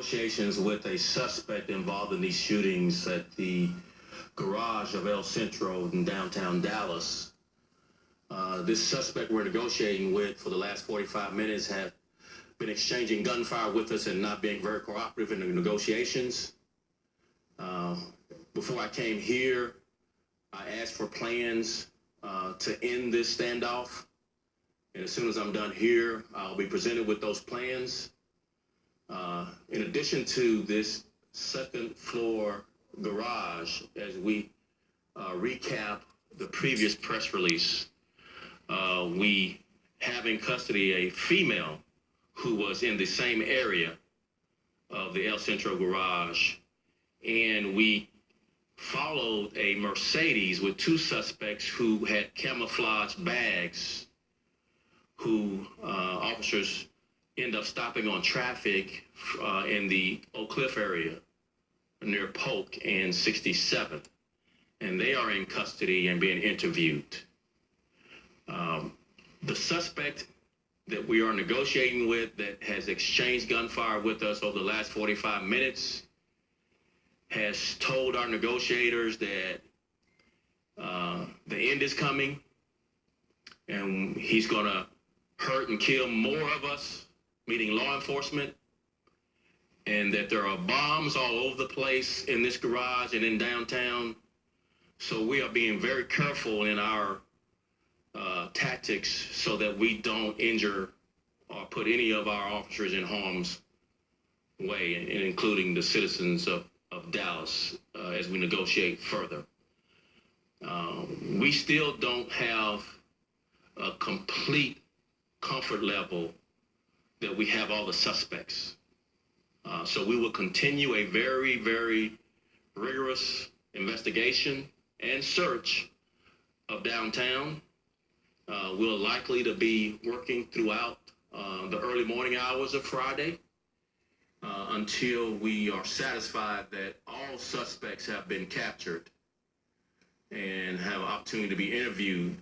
negotiations with a suspect involved in these shootings at the garage of El Centro in downtown Dallas. This suspect we're negotiating with for the last 45 minutes have been exchanging gunfire with us and not being very cooperative in the negotiations. Before I came here, I asked for plans to end this standoff. And as soon as I'm done here, I'll be presented with those plans. In addition to this second floor garage, as we recap the previous press release, we have in custody a female who was in the same area of the El Centro garage, and we followed a Mercedes with two suspects who had camouflage bags, who officers end up stopping on traffic in the Oak Cliff area near Polk and 67th, and they are in custody and being interviewed. The suspect that we are negotiating with that has exchanged gunfire with us over the last 45 minutes has told our negotiators that the end is coming and he's going to hurt and kill more of us, meaning law enforcement, and that there are bombs all over the place in this garage and in downtown. So we are being very careful in our tactics so that we don't injure or put any of our officers in harm's way, including the citizens of Dallas, as we negotiate further. We still don't have a complete comfort level that we have all the suspects. So we will continue a very, very rigorous investigation and search of downtown. We're likely to be working throughout the early morning hours of Friday until we are satisfied that all suspects have been captured and have an opportunity to be interviewed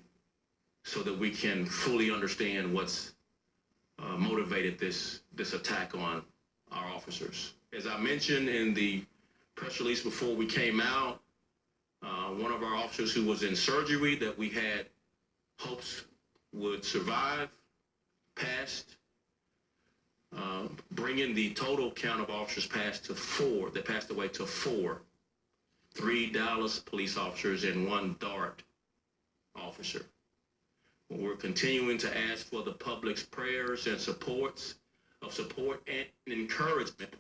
so that we can fully understand what's motivated this attack on our officers. As I mentioned in the press release before we came out, one of our officers who was in surgery that we had hopes would survive passed, bringing the total count of officers passed away to 4. 3 Dallas police officers and 1 Dart officer. We're continuing to ask for the public's prayers and support and encouragement.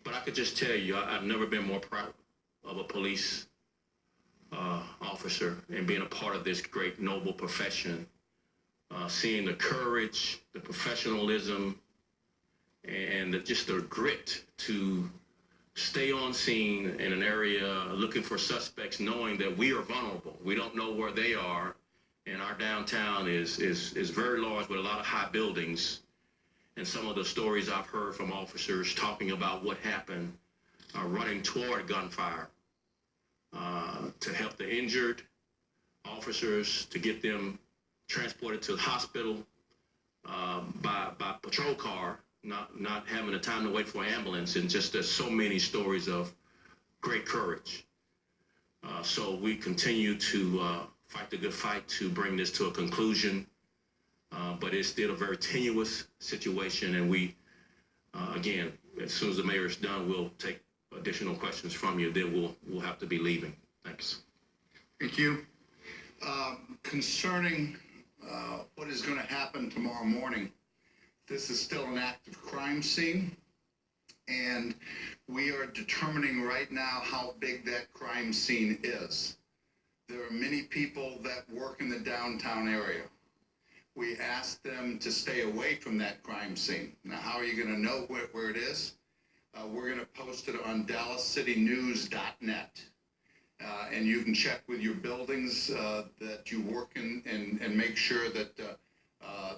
But I could just tell you, I've never been more proud of a police officer and being a part of this great noble profession. Seeing the courage, the professionalism, and just the grit to stay on scene in an area looking for suspects, knowing that we are vulnerable. We don't know where they are, and our downtown is very large with a lot of high buildings. And some of the stories I've heard from officers talking about what happened, running toward gunfire to help the injured officers, to get them transported to the hospital by patrol car, not having the time to wait for an ambulance, and just there's so many stories of great courage. So we continue to fight the good fight to bring this to a conclusion, but it's still a very tenuous situation, and we, again, as soon as the mayor is done, we'll take additional questions from you, then we'll have to be leaving. Thanks. Thank you. Concerning what is going to happen tomorrow morning, this is still an active crime scene, and we are determining right now how big that crime scene is. There are many people that work in the downtown area. We asked them to stay away from that crime scene. Now, how are you going to know where it is? We're going to post it on DallasCityNews.net. And you can check with your buildings that you work in and make sure that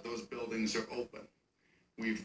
those buildings are open. We've